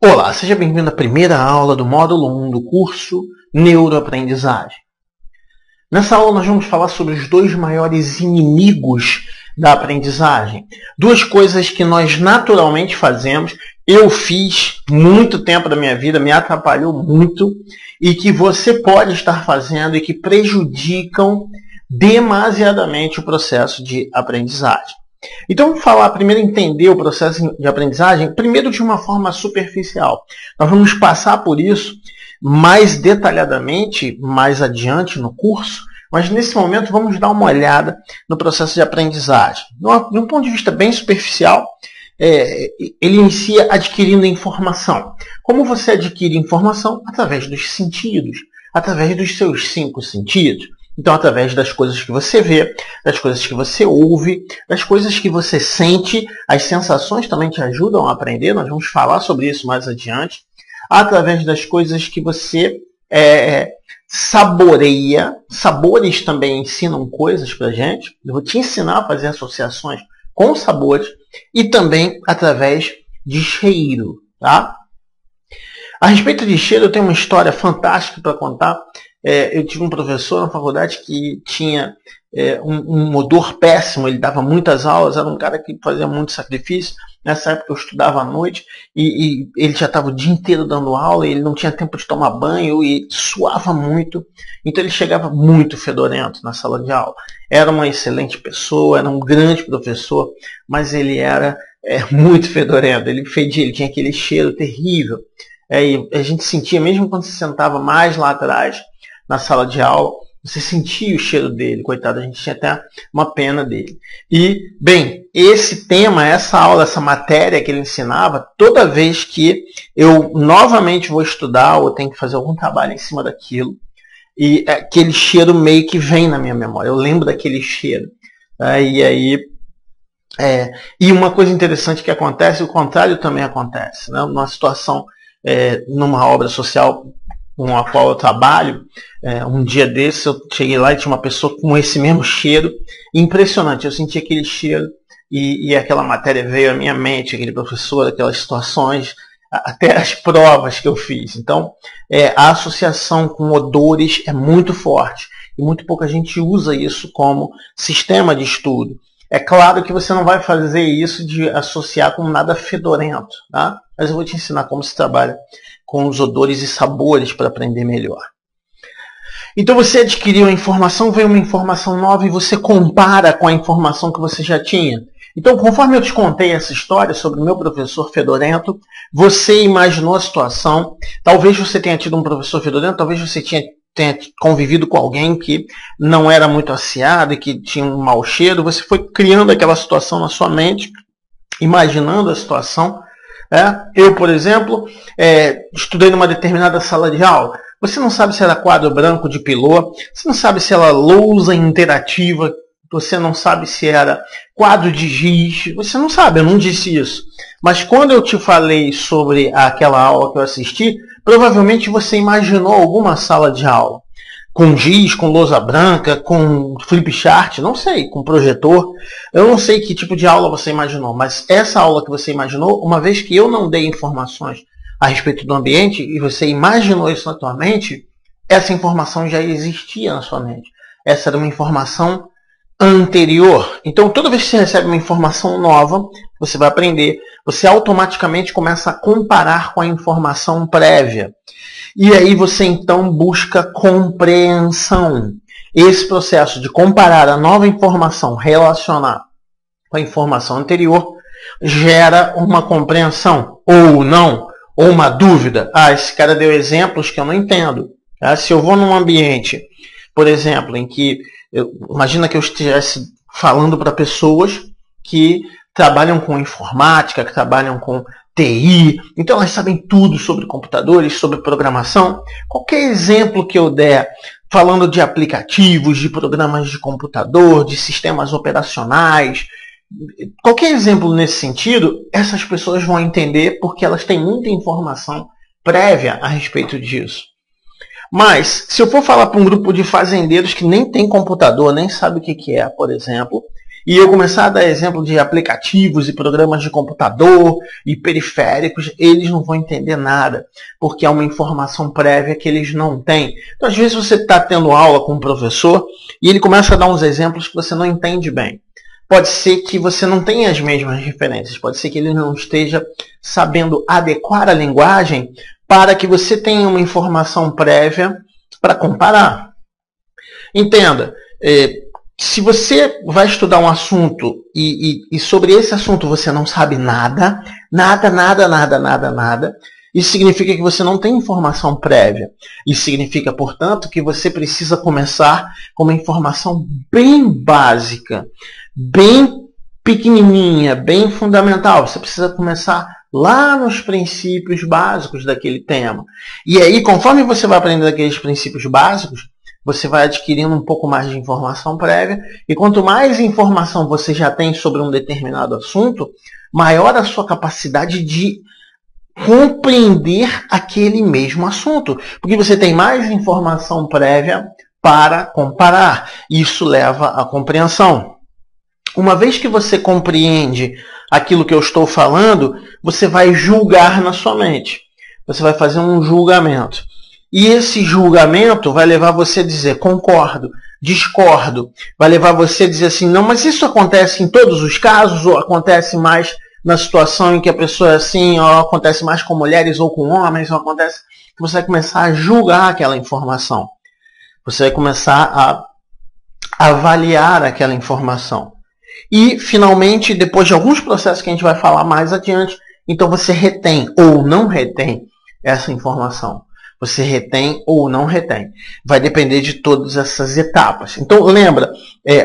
Olá, seja bem-vindo à primeira aula do módulo 1 do curso Neuroaprendizagem. Nessa aula nós vamos falar sobre os dois maiores inimigos da aprendizagem. Duas coisas que nós naturalmente fazemos, eu fiz muito tempo da minha vida, me atrapalhou muito, e que você pode estar fazendo e que prejudicam demasiadamente o processo de aprendizagem. Então, vamos falar primeiro, entender o processo de aprendizagem, primeiro de uma forma superficial. Nós vamos passar por isso mais detalhadamente, mais adiante no curso, mas nesse momento vamos dar uma olhada no processo de aprendizagem. De um ponto de vista bem superficial, ele inicia adquirindo informação. Como você adquire informação? Através dos sentidos, através dos seus 5 sentidos. Então, através das coisas que você vê, das coisas que você ouve, das coisas que você sente, as sensações também te ajudam a aprender, nós vamos falar sobre isso mais adiante. Através das coisas que você saboreia, sabores também ensinam coisas para a gente. Eu vou te ensinar a fazer associações com sabores e também através de cheiro. Tá? A respeito de cheiro, eu tenho uma história fantástica para contar. Eu tive um professor na faculdade que tinha um odor péssimo, ele dava muitas aulas, era um cara que fazia muito sacrifício. Nessa época eu estudava à noite e ele já estava o dia inteiro dando aula, e ele não tinha tempo de tomar banho e suava muito, então ele chegava muito fedorento na sala de aula. Era uma excelente pessoa, era um grande professor, mas ele era muito fedorento, ele fedia, ele tinha aquele cheiro terrível. E a gente sentia, mesmo quando se sentava mais lá atrás, na sala de aula, você sentia o cheiro dele, coitado, a gente tinha até uma pena dele. E, bem, esse tema, essa aula, essa matéria que ele ensinava, toda vez que eu novamente vou estudar ou tenho que fazer algum trabalho em cima daquilo, e aquele cheiro meio que vem na minha memória, eu lembro daquele cheiro. E uma coisa interessante que acontece, o contrário também acontece. Né? Numa situação, numa obra social com a qual eu trabalho, um dia desses eu cheguei lá e tinha uma pessoa com esse mesmo cheiro, impressionante, eu senti aquele cheiro e aquela matéria veio à minha mente, aquele professor, aquelas situações, até as provas que eu fiz. Então, a associação com odores é muito forte e muito pouca gente usa isso como sistema de estudo. É claro que você não vai fazer isso de associar com nada fedorento, tá? Mas eu vou te ensinar como se trabalha com os odores e sabores para aprender melhor. Então você adquiriu a informação, veio uma informação nova e você compara com a informação que você já tinha. Então, conforme eu te contei essa história sobre o meu professor fedorento, você imaginou a situação. Talvez você tenha tido um professor fedorento, talvez você tenha convivido com alguém que não era muito aciado e que tinha um mau cheiro. Você foi criando aquela situação na sua mente, imaginando a situação. Eu, por exemplo, estudei numa determinada sala de aula. Você não sabe se era quadro branco de pilô, você não sabe se era lousa interativa, você não sabe se era quadro de giz, você não sabe, eu não disse isso. Mas quando eu te falei sobre aquela aula que eu assisti, provavelmente você imaginou alguma sala de aula com giz, com lousa branca, com flip chart, não sei, com projetor. Eu não sei que tipo de aula você imaginou, mas essa aula que você imaginou, uma vez que eu não dei informações a respeito do ambiente e você imaginou isso na sua mente, essa informação já existia na sua mente. Essa era uma informação anterior. Então, toda vez que você recebe uma informação nova, você vai aprender, você automaticamente começa a comparar com a informação prévia. E aí você então busca compreensão. Esse processo de comparar a nova informação, relacionar com a informação anterior, gera uma compreensão, ou não, ou uma dúvida. Esse cara deu exemplos que eu não entendo. Se eu vou num ambiente, por exemplo, em que, imagina que eu estivesse falando para pessoas que trabalham com informática, que trabalham com TI, então elas sabem tudo sobre computadores, sobre programação. Qualquer exemplo que eu der falando de aplicativos, de programas de computador, de sistemas operacionais, qualquer exemplo nesse sentido, essas pessoas vão entender porque elas têm muita informação prévia a respeito disso. Mas, se eu for falar para um grupo de fazendeiros que nem tem computador, nem sabe o que é, por exemplo, e eu começar a dar exemplo de aplicativos e programas de computador e periféricos, eles não vão entender nada, porque é uma informação prévia que eles não têm. Então, às vezes você está tendo aula com um professor e ele começa a dar uns exemplos que você não entende bem. Pode ser que você não tenha as mesmas referências, pode ser que ele não esteja sabendo adequar a linguagem para que você tenha uma informação prévia para comparar. Entenda, se você vai estudar um assunto e sobre esse assunto você não sabe nada, isso significa que você não tem informação prévia. Isso significa, portanto, que você precisa começar com uma informação bem básica, bem pequenininha, bem fundamental. Você precisa começar lá nos princípios básicos daquele tema. E aí, conforme você vai aprendendo aqueles princípios básicos, você vai adquirindo um pouco mais de informação prévia. E quanto mais informação você já tem sobre um determinado assunto, maior a sua capacidade de compreender aquele mesmo assunto. Porque você tem mais informação prévia para comparar. Isso leva à compreensão. Uma vez que você compreende aquilo que eu estou falando, você vai julgar na sua mente. Você vai fazer um julgamento. E esse julgamento vai levar você a dizer concordo, discordo. Vai levar você a dizer assim, não, mas isso acontece em todos os casos ou acontece mais na situação em que a pessoa é assim, ou acontece mais com mulheres ou com homens, ou acontece... Você vai começar a julgar aquela informação. Você vai começar a avaliar aquela informação. E, finalmente, depois de alguns processos que a gente vai falar mais adiante, então você retém ou não retém essa informação. Você retém ou não retém. Vai depender de todas essas etapas. Então, lembra,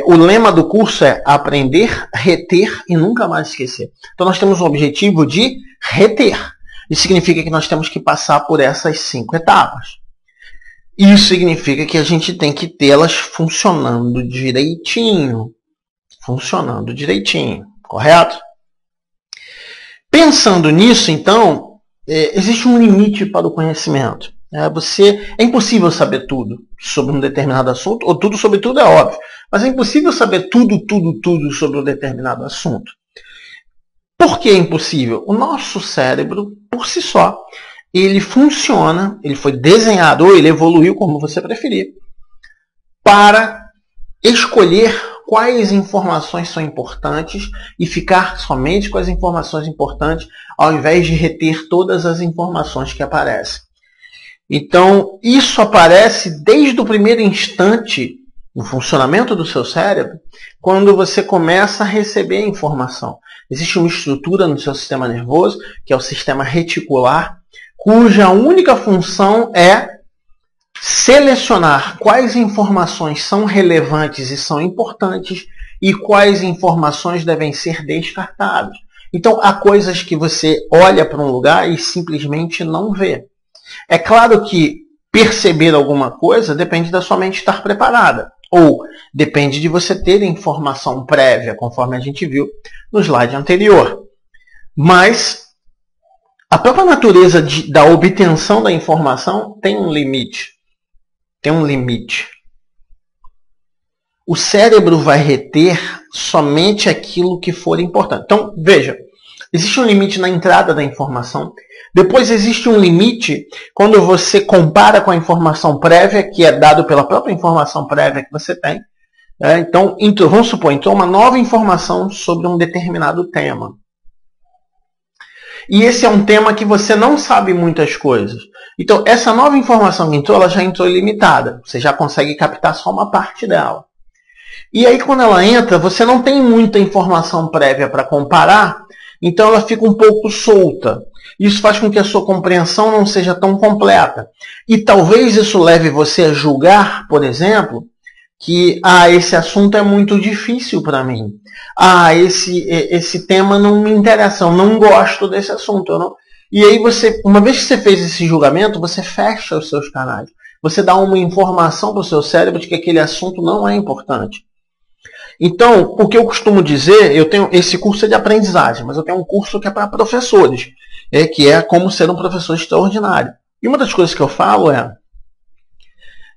o lema do curso é aprender, reter e nunca mais esquecer. Então, nós temos o objetivo de reter. Isso significa que nós temos que passar por essas 5 etapas. Isso significa que a gente tem que tê-las funcionando direitinho. Funcionando direitinho, correto? Pensando nisso, então, existe um limite para o conhecimento. É impossível saber tudo sobre um determinado assunto, ou tudo sobre tudo é óbvio, mas é impossível saber tudo sobre um determinado assunto. Por que é impossível? O nosso cérebro, por si só, ele funciona, ele foi desenhado, ou ele evoluiu, como você preferir, para escolher quais informações são importantes e ficar somente com as informações importantes, ao invés de reter todas as informações que aparecem. Então, isso aparece desde o primeiro instante no funcionamento do seu cérebro, quando você começa a receber a informação. Existe uma estrutura no seu sistema nervoso, que é o sistema reticular, cuja única função é selecionar quais informações são relevantes e são importantes e quais informações devem ser descartadas. Então, há coisas que você olha para um lugar e simplesmente não vê. É claro que perceber alguma coisa depende da sua mente estar preparada, ou depende de você ter informação prévia, conforme a gente viu no slide anterior. Mas a própria natureza da obtenção da informação tem um limite. Tem um limite. O cérebro vai reter somente aquilo que for importante. Então, veja, existe um limite na entrada da informação. Depois existe um limite quando você compara com a informação prévia, que é dado pela própria informação prévia que você tem. Então, vamos supor, uma nova informação sobre um determinado tema. E esse é um tema que você não sabe muitas coisas. Então, essa nova informação que entrou, ela já entrou ilimitada. Você já consegue captar só uma parte dela. E aí, quando ela entra, você não tem muita informação prévia para comparar, então ela fica um pouco solta. Isso faz com que a sua compreensão não seja tão completa. E talvez isso leve você a julgar, por exemplo, que esse assunto é muito difícil para mim. Esse tema não me interessa, eu não gosto desse assunto. E aí, uma vez que você fez esse julgamento, você fecha os seus canais. Você dá uma informação para o seu cérebro de que aquele assunto não é importante. Então, o que eu costumo dizer, esse curso é de aprendizagem, mas eu tenho um curso que é para professores, que é como ser um professor extraordinário. E uma das coisas que eu falo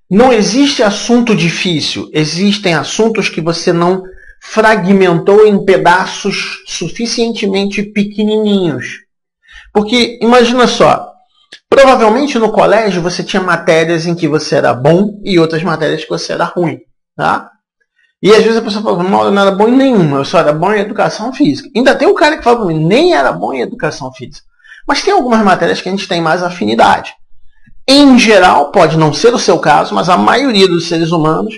não existe assunto difícil, existem assuntos que você não fragmentou em pedaços suficientemente pequenininhos. Porque, imagina só, provavelmente no colégio você tinha matérias em que você era bom e outras matérias que você era ruim. Tá? E às vezes a pessoa fala, não, eu não era bom em nenhuma, eu só era bom em educação física. Ainda tem um cara que fala para mim, nem era bom em educação física. Mas tem algumas matérias que a gente tem mais afinidade. Em geral, pode não ser o seu caso, mas a maioria dos seres humanos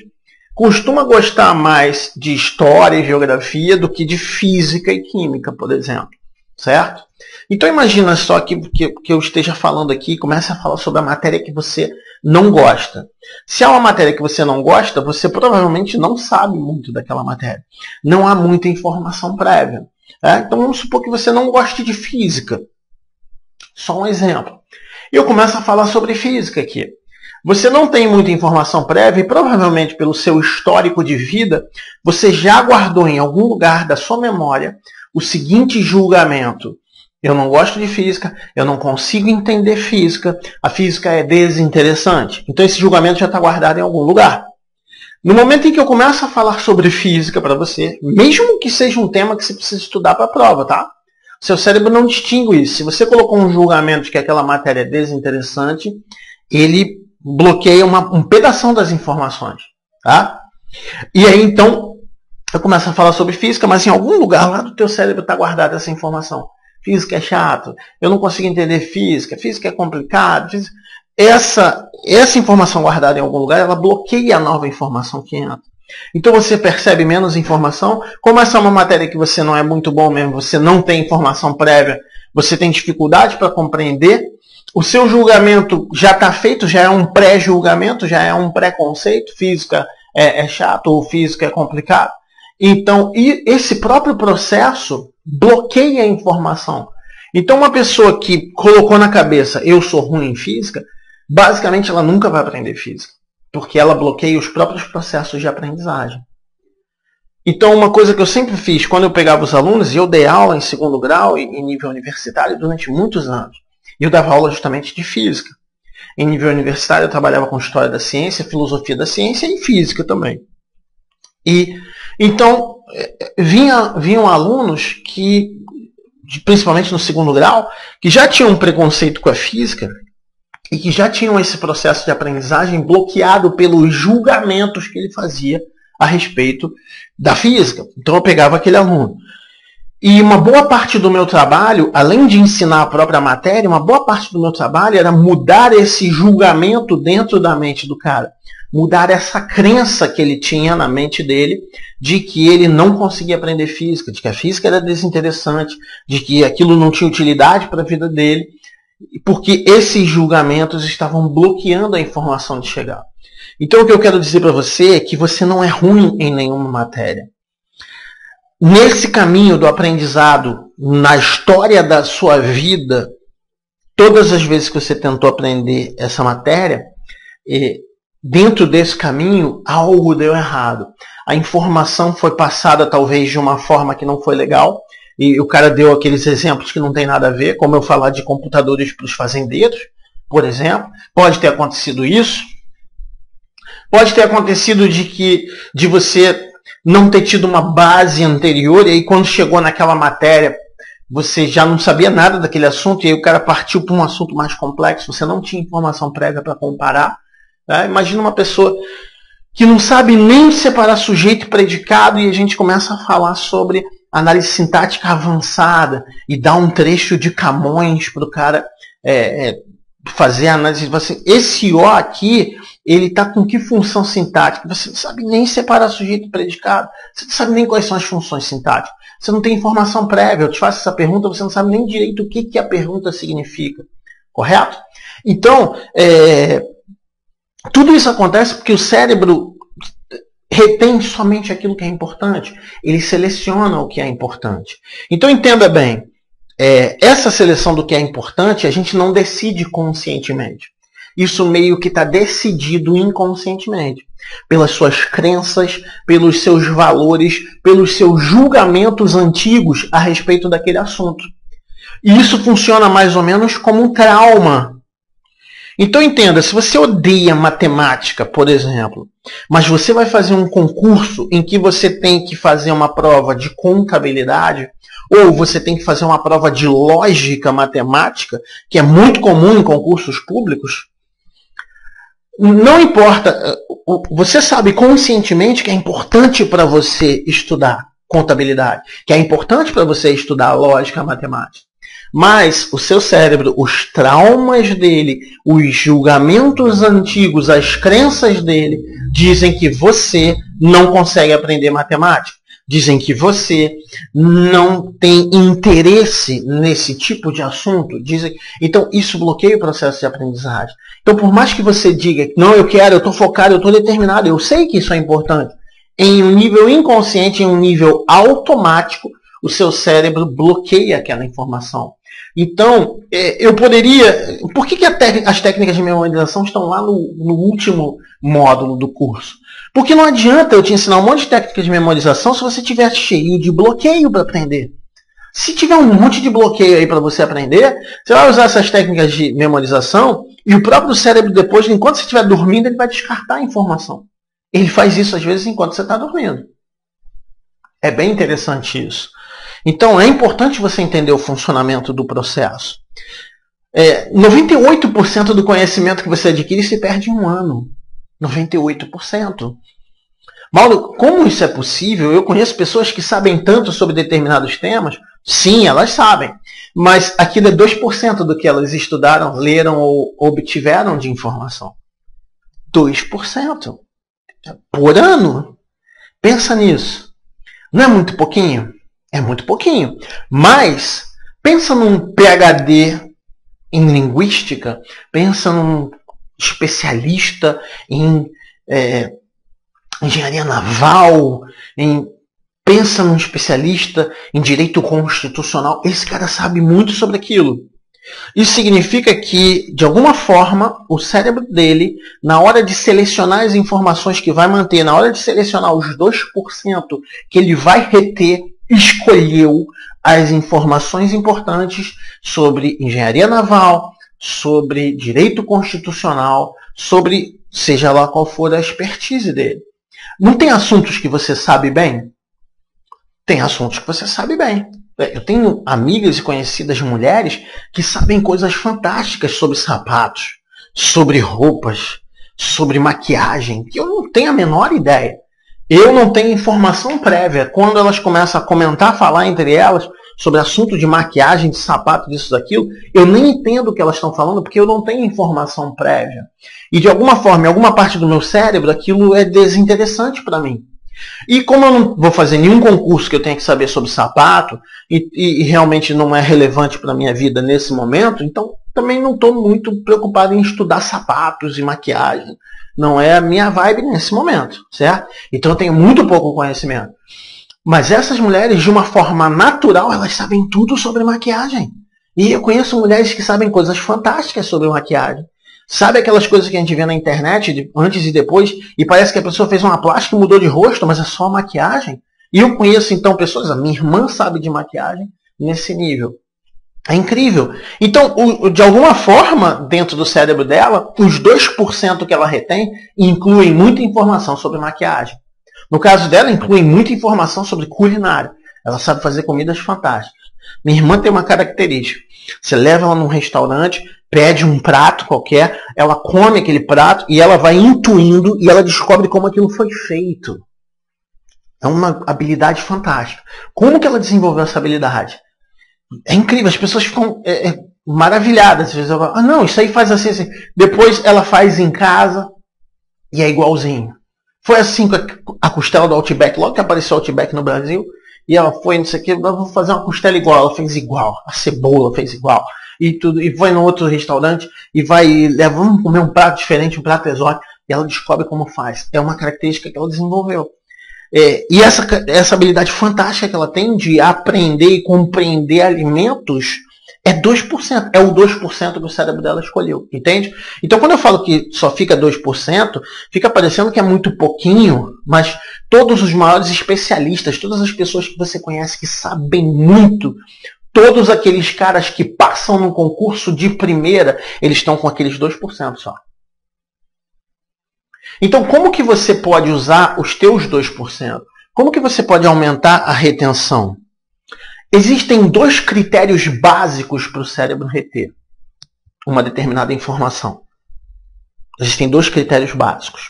costuma gostar mais de história e geografia do que de física e química, por exemplo. Certo? Então imagina só que eu esteja falando aqui e comece a falar sobre a matéria que você não gosta. Se é uma matéria que você não gosta, você provavelmente não sabe muito daquela matéria. Não há muita informação prévia. Então vamos supor que você não goste de física. Só um exemplo. Eu começo a falar sobre física aqui. Você não tem muita informação prévia e provavelmente pelo seu histórico de vida, você já guardou em algum lugar da sua memória o seguinte julgamento. Eu não gosto de física, eu não consigo entender física, a física é desinteressante. Então esse julgamento já está guardado em algum lugar. No momento em que eu começo a falar sobre física para você, mesmo que seja um tema que você precisa estudar para a prova, tá? Seu cérebro não distingue isso. Se você colocou um julgamento de que aquela matéria é desinteressante, ele bloqueia um pedação das informações. Tá? E aí, então, eu começo a falar sobre física, mas em algum lugar lá do teu cérebro está guardada essa informação. Física é chato, eu não consigo entender física é complicado. Essa informação guardada em algum lugar, ela bloqueia a nova informação que entra. Então você percebe menos informação. Como essa é uma matéria que você não é muito bom mesmo, você não tem informação prévia, você tem dificuldade para compreender, o seu julgamento já está feito, já é um pré-julgamento, já é um preconceito, física é chato ou física é complicado. Então, esse próprio processo bloqueia a informação. Então, uma pessoa que colocou na cabeça, eu sou ruim em física, basicamente ela nunca vai aprender física. Porque ela bloqueia os próprios processos de aprendizagem. Então, uma coisa que eu sempre fiz, quando eu pegava os alunos, e eu dei aula em segundo grau e em nível universitário durante muitos anos. E eu dava aula justamente de física. Em nível universitário, eu trabalhava com história da ciência, filosofia da ciência e física também. E então, vinham alunos que, principalmente no segundo grau, que já tinham um preconceito com a física, e que já tinham esse processo de aprendizagem bloqueado pelos julgamentos que ele fazia a respeito da física. Então eu pegava aquele aluno. E uma boa parte do meu trabalho, além de ensinar a própria matéria, uma boa parte do meu trabalho era mudar esse julgamento dentro da mente do cara. Mudar essa crença que ele tinha na mente dele de que ele não conseguia aprender física, de que a física era desinteressante, de que aquilo não tinha utilidade para a vida dele. Porque esses julgamentos estavam bloqueando a informação de chegar. Então o que eu quero dizer para você é que você não é ruim em nenhuma matéria. Nesse caminho do aprendizado, na história da sua vida, todas as vezes que você tentou aprender essa matéria, dentro desse caminho, algo deu errado. A informação foi passada talvez de uma forma que não foi legal. E o cara deu aqueles exemplos que não tem nada a ver, como eu falar de computadores para os fazendeiros, por exemplo. Pode ter acontecido isso. Pode ter acontecido de você não ter tido uma base anterior, e aí quando chegou naquela matéria, você já não sabia nada daquele assunto, e aí o cara partiu para um assunto mais complexo, você não tinha informação prévia para comparar. Tá? Imagina uma pessoa que não sabe nem separar sujeito e predicado, e a gente começa a falar sobre análise sintática avançada e dar um trecho de Camões para o cara fazer a análise. Esse O aqui, ele está com que função sintática? Você não sabe nem separar sujeito e predicado. Você não sabe nem quais são as funções sintáticas. Você não tem informação prévia. Eu te faço essa pergunta, você não sabe nem direito o que a pergunta significa. Correto? Então, tudo isso acontece porque o cérebro retém somente aquilo que é importante. Ele seleciona o que é importante. Então entenda bem, essa seleção do que é importante a gente não decide conscientemente. Isso meio que está decidido inconscientemente. Pelas suas crenças, pelos seus valores, pelos seus julgamentos antigos a respeito daquele assunto. E isso funciona mais ou menos como um trauma. Então entenda, se você odeia matemática, por exemplo, mas você vai fazer um concurso em que você tem que fazer uma prova de contabilidade, ou você tem que fazer uma prova de lógica matemática, que é muito comum em concursos públicos, não importa, você sabe conscientemente que é importante para você estudar contabilidade, que é importante para você estudar lógica matemática. Mas o seu cérebro, os traumas dele, os julgamentos antigos, as crenças dele, dizem que você não consegue aprender matemática. Dizem que você não tem interesse nesse tipo de assunto. Então, isso bloqueia o processo de aprendizagem. Então, por mais que você diga, não, eu quero, eu estou focado, eu estou determinado, eu sei que isso é importante, em um nível inconsciente, em um nível automático, o seu cérebro bloqueia aquela informação. Então, eu poderia... Por que as técnicas de memorização estão lá no último módulo do curso? Porque não adianta eu te ensinar um monte de técnicas de memorização se você estiver cheio de bloqueio para aprender. Se tiver um monte de bloqueio aí para você aprender, você vai usar essas técnicas de memorização e o próprio cérebro depois, enquanto você estiver dormindo, ele vai descartar a informação. Ele faz isso às vezes enquanto você está dormindo. É bem interessante isso. Então, é importante você entender o funcionamento do processo. 98% do conhecimento que você adquire se perde em um ano. 98%. Mauro, como isso é possível? Eu conheço pessoas que sabem tanto sobre determinados temas. Sim, elas sabem. Mas aquilo é 2% do que elas estudaram, leram ou obtiveram de informação. 2%. Por ano. Pensa nisso. Não é muito pouquinho? É muito pouquinho. Mas, pensa num PhD em linguística, pensa num especialista em engenharia naval, pensa num especialista em direito constitucional. Esse cara sabe muito sobre aquilo. Isso significa que, de alguma forma, o cérebro dele, na hora de selecionar as informações que vai manter, na hora de selecionar os 2% que ele vai reter, escolheu as informações importantes sobre engenharia naval, sobre direito constitucional, sobre seja lá qual for a expertise dele. Não tem assuntos que você sabe bem? Tem assuntos que você sabe bem. Eu tenho amigas e conhecidas mulheres que sabem coisas fantásticas sobre sapatos, sobre roupas, sobre maquiagem, que eu não tenho a menor ideia. Eu não tenho informação prévia. Quando elas começam a comentar, falar entre elas sobre assunto de maquiagem, de sapato, disso, daquilo, eu nem entendo o que elas estão falando porque eu não tenho informação prévia. E de alguma forma, em alguma parte do meu cérebro, aquilo é desinteressante para mim. E como eu não vou fazer nenhum concurso que eu tenha que saber sobre sapato, e realmente não é relevante para a minha vida nesse momento, então também não estou muito preocupado em estudar sapatos e maquiagem. Não é a minha vibe nesse momento, certo? Então eu tenho muito pouco conhecimento. Mas essas mulheres, de uma forma natural, elas sabem tudo sobre maquiagem. E eu conheço mulheres que sabem coisas fantásticas sobre maquiagem. Sabe aquelas coisas que a gente vê na internet, antes e depois, e parece que a pessoa fez uma plástica e mudou de rosto, mas é só maquiagem? E eu conheço, então, pessoas, a minha irmã sabe de maquiagem nesse nível. É incrível. Então, de alguma forma, dentro do cérebro dela, os 2% que ela retém incluem muita informação sobre maquiagem. No caso dela, incluem muita informação sobre culinária. Ela sabe fazer comidas fantásticas. Minha irmã tem uma característica. Você leva ela num restaurante, pede um prato qualquer, ela come aquele prato e ela vai intuindo e ela descobre como aquilo foi feito. É uma habilidade fantástica. Como que ela desenvolveu essa habilidade? É incrível, as pessoas ficam maravilhadas. Às vezes ela fala, não, isso aí faz assim, assim. Depois ela faz em casa e é igualzinho. Foi assim com a costela do Outback, logo que apareceu o Outback no Brasil, e ela foi, não sei o que, vou fazer uma costela igual, ela fez igual, a cebola fez igual, e tudo, e vai no outro restaurante, e leva, vamos comer um prato diferente, um prato exótico, e ela descobre como faz. É uma característica que ela desenvolveu. E essa habilidade fantástica que ela tem de aprender e compreender alimentos é 2%. É o 2% que o cérebro dela escolheu. Entende? Então, quando eu falo que só fica 2%, fica parecendo que é muito pouquinho, mas todos os maiores especialistas, todas as pessoas que você conhece que sabem muito, Todos aqueles caras que passam no concurso de primeira, eles estão com aqueles 2% só. Então, como que você pode usar os teus 2%? Como que você pode aumentar a retenção? Existem 2 critérios básicos para o cérebro reter uma determinada informação. Existem 2 critérios básicos.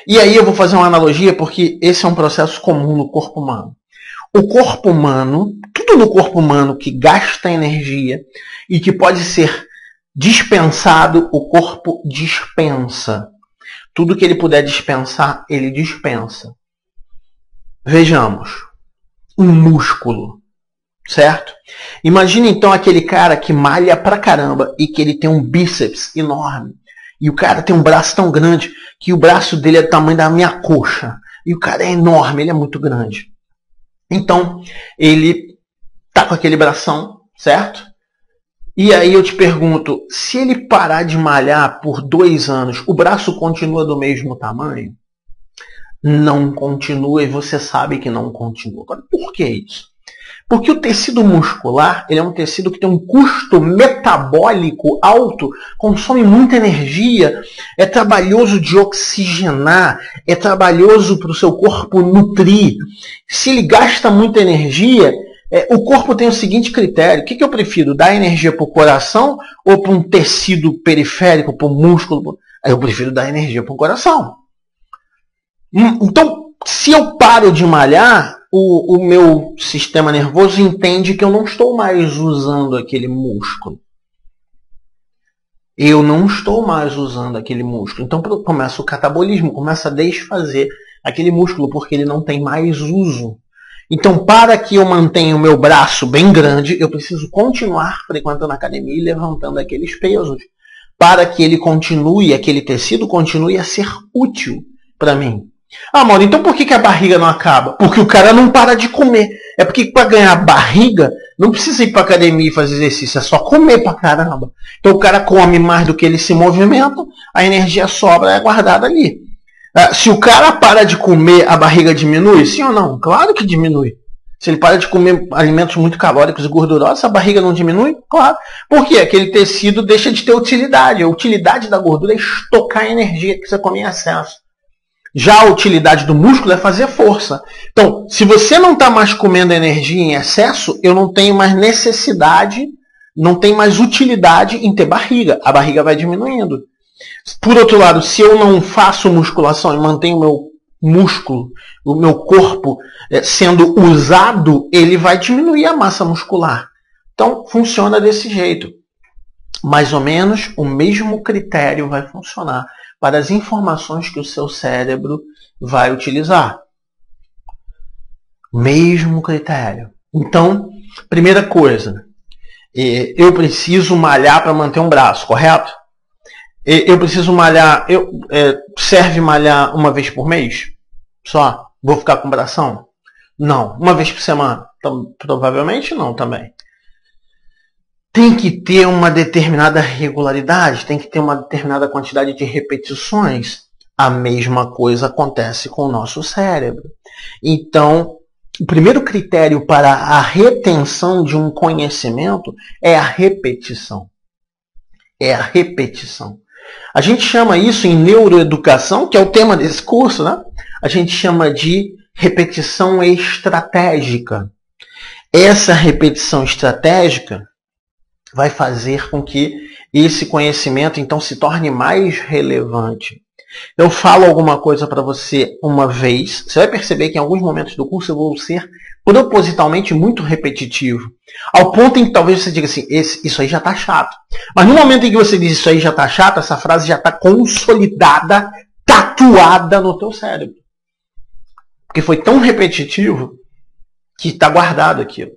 E aí eu vou fazer uma analogia porque esse é um processo comum no corpo humano. O corpo humano, tudo no corpo humano que gasta energia e que pode ser dispensado, o corpo dispensa. Tudo que ele puder dispensar, ele dispensa. Vejamos, um músculo, certo? Imagina então aquele cara que malha pra caramba e que ele tem um bíceps enorme. E o cara tem um braço tão grande que o braço dele é do tamanho da minha coxa. E o cara é enorme, ele é muito grande. Então, ele tá com aquele bração, certo? E aí eu te pergunto, se ele parar de malhar por 2 anos, o braço continua do mesmo tamanho? Não continua, e você sabe que não continua. Agora, por que isso? Porque o tecido muscular, ele é um tecido que tem um custo metabólico alto, consome muita energia, é trabalhoso de oxigenar, é trabalhoso para o seu corpo nutrir. Se ele gasta muita energia, o corpo tem o seguinte critério: o que eu prefiro? Dar energia para o coração ou para um tecido periférico, para o músculo? Eu prefiro dar energia para o coração. Então, se eu paro de malhar, o meu sistema nervoso entende que eu não estou mais usando aquele músculo. Eu não estou mais usando aquele músculo. Então começa o catabolismo, começa a desfazer aquele músculo, porque ele não tem mais uso. Então, para que eu mantenha o meu braço bem grande, eu preciso continuar frequentando a academia e levantando aqueles pesos, para que ele continue, aquele tecido continue a ser útil para mim. Ah, Mauro, então por que a barriga não acaba? Porque o cara não para de comer. É porque para ganhar barriga, não precisa ir para academia e fazer exercício, é só comer pra caramba. Então o cara come mais do que ele se movimenta, a energia sobra é guardada ali. Se o cara para de comer, a barriga diminui? Sim ou não? Claro que diminui. Se ele para de comer alimentos muito calóricos e gordurosos, a barriga não diminui? Claro. Por quê? Aquele tecido deixa de ter utilidade. A utilidade da gordura é estocar a energia que você come em excesso. Já a utilidade do músculo é fazer força. Então, se você não está mais comendo energia em excesso, eu não tenho mais necessidade, não tenho mais utilidade em ter barriga. A barriga vai diminuindo. Por outro lado, se eu não faço musculação e mantenho o meu músculo, o meu corpo sendo usado, ele vai diminuir a massa muscular. Então, funciona desse jeito. Mais ou menos o mesmo critério vai funcionar para as informações que o seu cérebro vai utilizar. Mesmo critério. Então, primeira coisa, eu preciso malhar para manter um braço, correto? Eu preciso malhar, serve malhar uma vez por mês? Só? Vou ficar com bração? Não. Uma vez por semana? Provavelmente não também. Tem que ter uma determinada regularidade, tem que ter uma determinada quantidade de repetições. A mesma coisa acontece com o nosso cérebro. Então, o primeiro critério para a retenção de um conhecimento é a repetição. É a repetição. A gente chama isso em neuroeducação, que é o tema desse curso, né? A gente chama de repetição estratégica. Essa repetição estratégica vai fazer com que esse conhecimento então se torne mais relevante. Eu falo alguma coisa para você uma vez, você vai perceber que em alguns momentos do curso eu vou ser propositalmente muito repetitivo, ao ponto em que talvez você diga assim, isso aí já está chato. Mas no momento em que você diz isso aí já está chato, essa frase já está consolidada, tatuada no teu cérebro. Porque foi tão repetitivo que está guardado aquilo.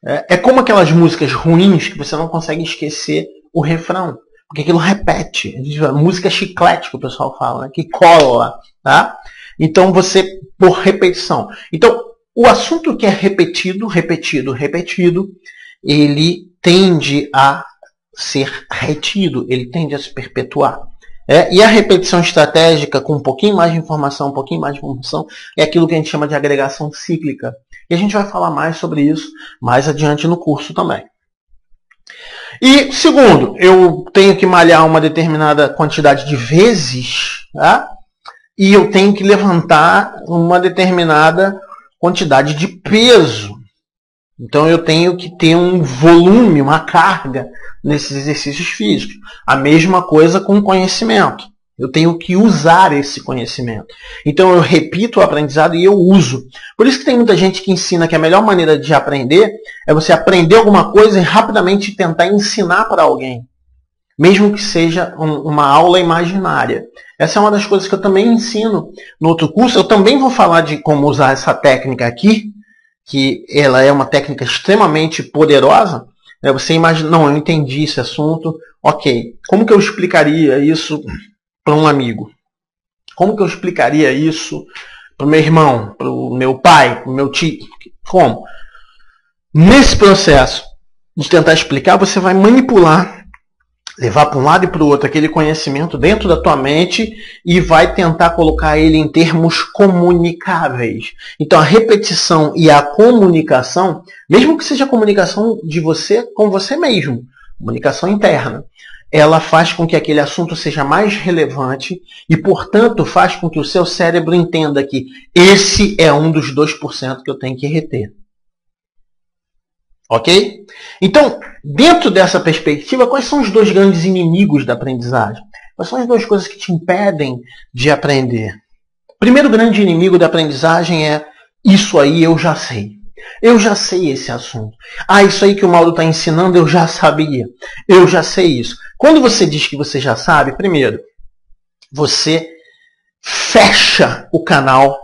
É como aquelas músicas ruins que você não consegue esquecer o refrão. Porque aquilo repete. Música chiclete, que o pessoal fala, né? Que cola. Tá? Então, por repetição. Então, o assunto que é repetido, ele tende a ser retido. Ele tende a se perpetuar. E a repetição estratégica com um pouquinho mais de informação, é aquilo que a gente chama de agregação cíclica. E a gente vai falar mais sobre isso mais adiante no curso também. E segundo, eu tenho que malhar uma determinada quantidade de vezes, tá? E eu tenho que levantar uma determinada quantidade de peso. Então eu tenho que ter um volume, uma carga nesses exercícios físicos. A mesma coisa com conhecimento. Eu tenho que usar esse conhecimento. Então eu repito o aprendizado e eu uso. Por isso que tem muita gente que ensina que a melhor maneira de aprender é você aprender alguma coisa e rapidamente tentar ensinar para alguém. Mesmo que seja uma aula imaginária. Essa é uma das coisas que eu também ensino no outro curso. Eu também vou falar de como usar essa técnica aqui, que ela é uma técnica extremamente poderosa. Você imagina, não, eu entendi esse assunto, ok. Como que eu explicaria isso para um amigo? Como que eu explicaria isso para o meu irmão, para o meu pai, para o meu tio? Como? Nesse processo de tentar explicar, você vai manipular, levar para um lado e para o outro aquele conhecimento dentro da tua mente e vai tentar colocar ele em termos comunicáveis. Então a repetição e a comunicação, mesmo que seja a comunicação de você com você mesmo, comunicação interna, ela faz com que aquele assunto seja mais relevante e, portanto, faz com que o seu cérebro entenda que esse é um dos 2% que eu tenho que reter. Ok? Então, dentro dessa perspectiva, quais são os dois grandes inimigos da aprendizagem? Quais são as duas coisas que te impedem de aprender? O primeiro grande inimigo da aprendizagem é isso aí eu já sei. Eu já sei esse assunto. Isso aí que o Mauro está ensinando eu já sabia. Eu já sei isso. Quando você diz que você já sabe, primeiro, você fecha o canal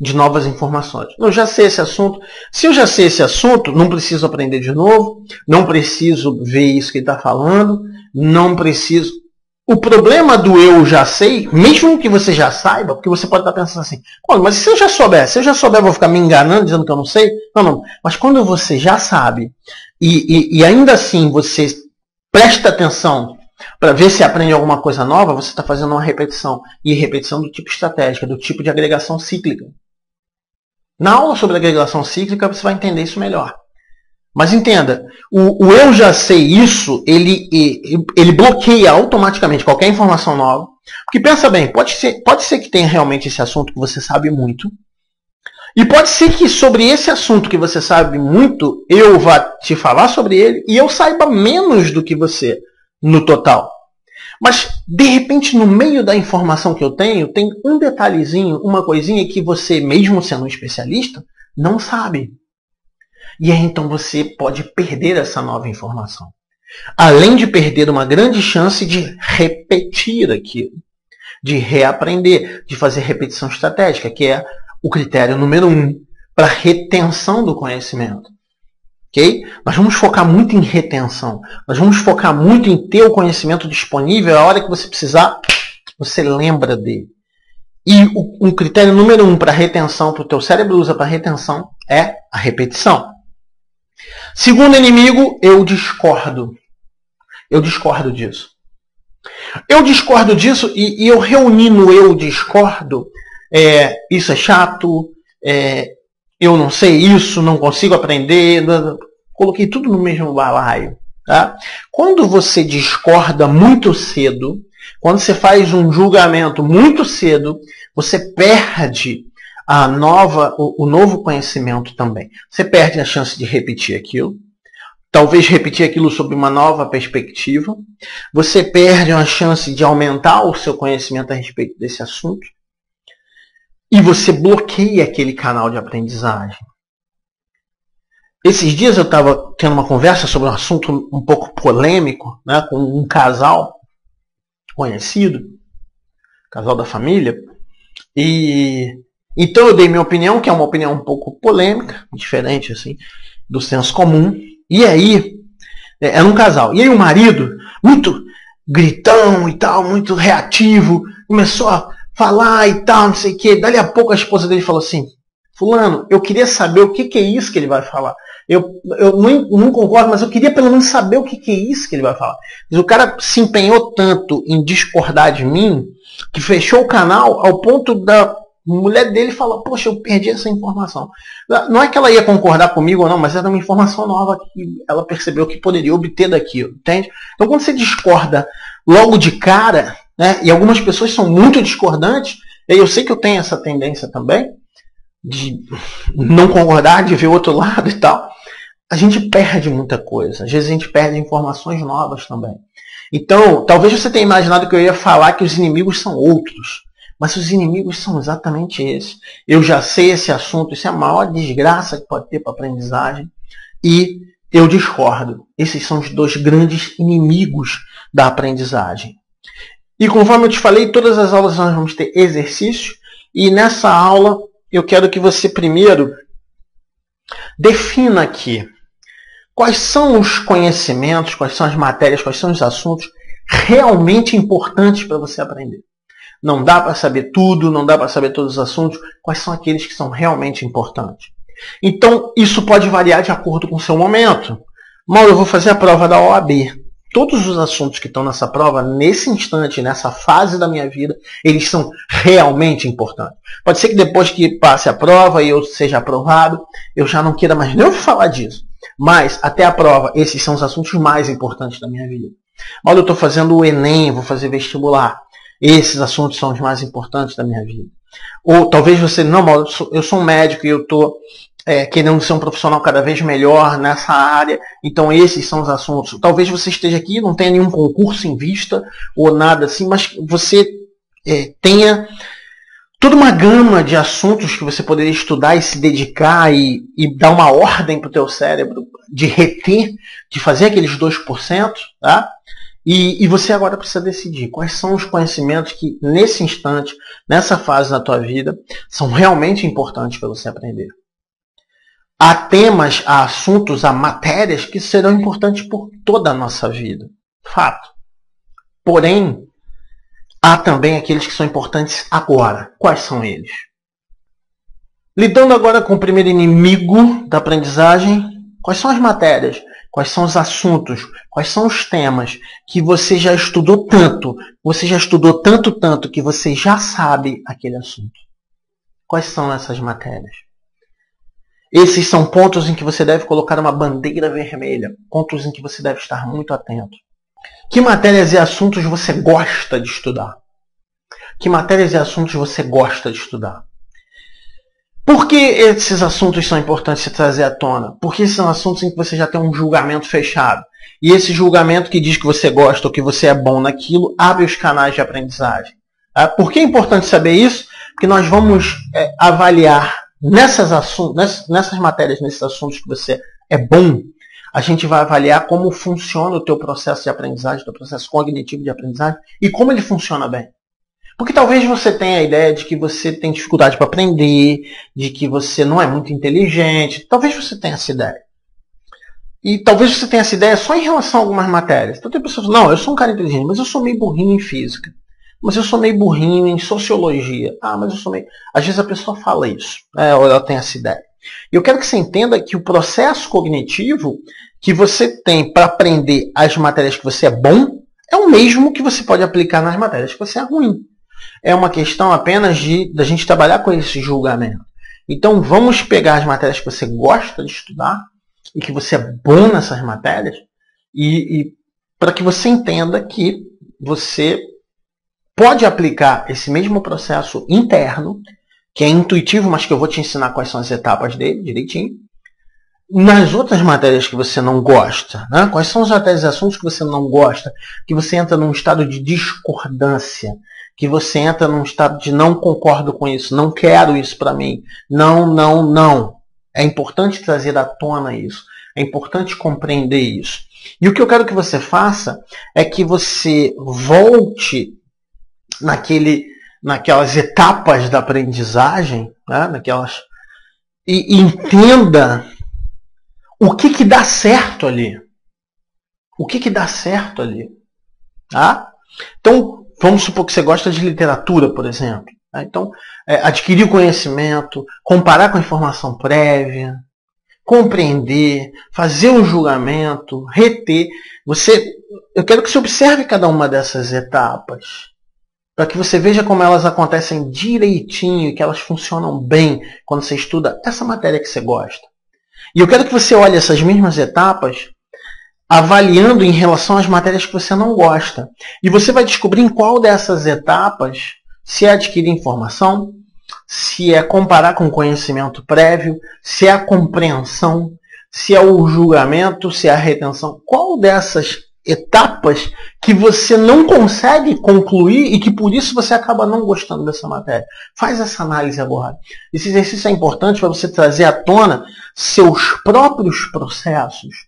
de novas informações. Eu já sei esse assunto. Se eu já sei esse assunto, não preciso aprender de novo, não preciso ver isso que ele está falando, não preciso... O problema do eu já sei, mesmo que você já saiba, porque você pode estar pensando assim, mas se eu já souber, eu vou ficar me enganando dizendo que eu não sei? Não. Mas quando você já sabe, e ainda assim você presta atenção para ver se aprende alguma coisa nova, você está fazendo uma repetição. E repetição do tipo estratégica, do tipo de agregação cíclica. Na aula sobre agregação cíclica, você vai entender isso melhor. Mas entenda, o eu já sei isso, ele bloqueia automaticamente qualquer informação nova. Porque pensa bem, pode ser que tenha realmente esse assunto que você sabe muito. E pode ser que sobre esse assunto que você sabe muito, eu vá te falar sobre ele e eu saiba menos do que você no total. Mas, de repente, no meio da informação que eu tenho, tem um detalhezinho, uma coisinha que você, mesmo sendo um especialista, não sabe. E aí, então, você pode perder essa nova informação. Além de perder uma grande chance de repetir aquilo. De reaprender, de fazer repetição estratégica, que é o critério número 1 para retenção do conhecimento. Okay? Nós vamos focar muito em retenção. Nós vamos focar muito em ter o conhecimento disponível. A hora que você precisar, você lembra dele. E o critério número 1 para retenção, para o teu cérebro usa para retenção, é a repetição. Segundo inimigo, eu discordo. Eu discordo disso. Eu discordo disso e eu reuni no eu discordo. Isso é chato, eu não sei isso, não consigo aprender. Coloquei tudo no mesmo balaio. Tá? Quando você discorda muito cedo, quando você faz um julgamento muito cedo, você perde o novo conhecimento também. Você perde a chance de repetir aquilo. Talvez repetir aquilo sob uma nova perspectiva. Você perde a chance de aumentar o seu conhecimento a respeito desse assunto. E você bloqueia aquele canal de aprendizagem. Esses dias eu estava tendo uma conversa sobre um assunto um pouco polêmico, né, com um casal conhecido, casal da família. E então eu dei minha opinião, que é uma opinião um pouco polêmica, diferente assim, do senso comum. E aí, era um casal. E aí o marido, muito gritão e tal, muito reativo, começou a falar e tal, não sei o quê. Dali a pouco a esposa dele falou assim, fulano, eu queria saber o que é isso que ele vai falar. eu não concordo, mas eu queria pelo menos saber o que é isso que ele vai falar. Mas o cara se empenhou tanto em discordar de mim, que fechou o canal ao ponto da mulher dele falar, poxa, eu perdi essa informação. Não é que ela ia concordar comigo ou não, mas era uma informação nova que ela percebeu que poderia obter daquilo, entende? Então quando você discorda logo de cara, né, e algumas pessoas são muito discordantes, e eu sei que eu tenho essa tendência também, de não concordar, de ver o outro lado e tal, a gente perde muita coisa. Às vezes a gente perde informações novas também. Então, talvez você tenha imaginado que eu ia falar que os inimigos são outros. Mas os inimigos são exatamente esses. Eu já sei esse assunto, isso é a maior desgraça que pode ter para a aprendizagem. E eu discordo. Esses são os dois grandes inimigos da aprendizagem. E conforme eu te falei, todas as aulas nós vamos ter exercícios. E nessa aula eu quero que você primeiro defina aqui quais são os conhecimentos, quais são as matérias, quais são os assuntos realmente importantes para você aprender. Não dá para saber tudo, não dá para saber todos os assuntos, quais são aqueles que são realmente importantes. Então, isso pode variar de acordo com o seu momento. Mauro, eu vou fazer a prova da OAB. Todos os assuntos que estão nessa prova, nesse instante, nessa fase da minha vida, eles são realmente importantes. Pode ser que depois que passe a prova e eu seja aprovado, eu já não queira mais nem ouvir falar disso. Mas, até a prova, esses são os assuntos mais importantes da minha vida. Mauro, eu estou fazendo o Enem, vou fazer vestibular. Esses assuntos são os mais importantes da minha vida. Ou talvez você, não, Mauro, eu sou um médico e eu estou querendo ser um profissional cada vez melhor nessa área, então esses são os assuntos. Talvez você esteja aqui, não tenha nenhum concurso em vista ou nada assim, mas você tenha toda uma gama de assuntos que você poderia estudar e se dedicar e dar uma ordem para o teu cérebro de reter, de fazer aqueles 2%, tá? E você agora precisa decidir quais são os conhecimentos que nesse instante, nessa fase da tua vida, são realmente importantes para você aprender. Há temas, há assuntos, há matérias que serão importantes por toda a nossa vida. Fato. Porém, há também aqueles que são importantes agora. Quais são eles? Lidando agora com o primeiro inimigo da aprendizagem, quais são as matérias? Quais são os assuntos? Quais são os temas que você já estudou tanto? Você já estudou tanto que você já sabe aquele assunto. Quais são essas matérias? Esses são pontos em que você deve colocar uma bandeira vermelha. Pontos em que você deve estar muito atento. Que matérias e assuntos você gosta de estudar? Que matérias e assuntos você gosta de estudar? Por que esses assuntos são importantes de trazer à tona? Porque são assuntos em que você já tem um julgamento fechado. E esse julgamento que diz que você gosta ou que você é bom naquilo, abre os canais de aprendizagem. Por que é importante saber isso? Porque nós vamos avaliar nessas matérias, nesses assuntos que você é bom, a gente vai avaliar como funciona o teu processo de aprendizagem, o teu processo cognitivo de aprendizagem e como ele funciona bem. Porque talvez você tenha a ideia de que você tem dificuldade para aprender, de que você não é muito inteligente. Talvez você tenha essa ideia. E talvez você tenha essa ideia só em relação a algumas matérias. Então tem pessoas que falam, não, eu sou um cara inteligente, mas eu sou meio burrinho em física. Mas eu sou meio burrinho em sociologia. Mas eu sou meio... Às vezes a pessoa fala isso, ou ela tem essa ideia. E eu quero que você entenda que o processo cognitivo que você tem para aprender as matérias que você é bom é o mesmo que você pode aplicar nas matérias que você é ruim. É uma questão apenas da gente trabalhar com esse julgamento. Então vamos pegar as matérias que você gosta de estudar e que você é bom nessas matérias e para que você entenda que você pode aplicar esse mesmo processo interno, que é intuitivo, mas que eu vou te ensinar quais são as etapas dele direitinho, nas outras matérias que você não gosta. Né? Quais são as matérias e assuntos que você não gosta, que você entra num estado de discordância, que você entra num estado de não concordo com isso, não quero isso para mim, não. É importante trazer à tona isso, é importante compreender isso. E o que eu quero que você faça é que você volte naquelas etapas da aprendizagem, né? E entenda o que dá certo ali. O que dá certo ali. Tá? Então, vamos supor que você gosta de literatura, por exemplo. Tá? Então, adquirir o conhecimento, comparar com a informação prévia, compreender, fazer um julgamento, reter. Eu quero que você observe cada uma dessas etapas, para que você veja como elas acontecem direitinho e que elas funcionam bem quando você estuda essa matéria que você gosta. E eu quero que você olhe essas mesmas etapas avaliando em relação às matérias que você não gosta. E você vai descobrir em qual dessas etapas se é adquirir informação, se é comparar com conhecimento prévio, se é a compreensão, se é o julgamento, se é a retenção. Qual dessas etapas que você não consegue concluir e que por isso você acaba não gostando dessa matéria? Faz essa análise agora. Esse exercício é importante para você trazer à tona seus próprios processos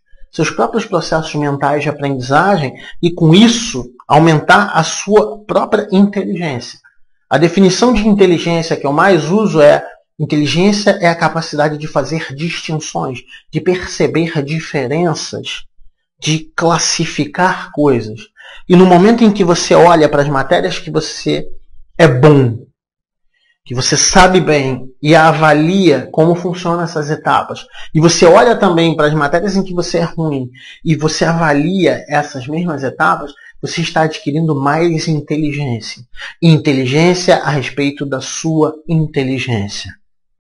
mentais de aprendizagem e com isso aumentar a sua própria inteligência. A definição de inteligência que eu mais uso é: inteligência é a capacidade de fazer distinções, de perceber diferenças, de classificar coisas. E no momento em que você olha para as matérias que você é bom, que você sabe bem e avalia como funcionam essas etapas, e você olha também para as matérias em que você é ruim e você avalia essas mesmas etapas, você está adquirindo mais inteligência. E inteligência a respeito da sua inteligência.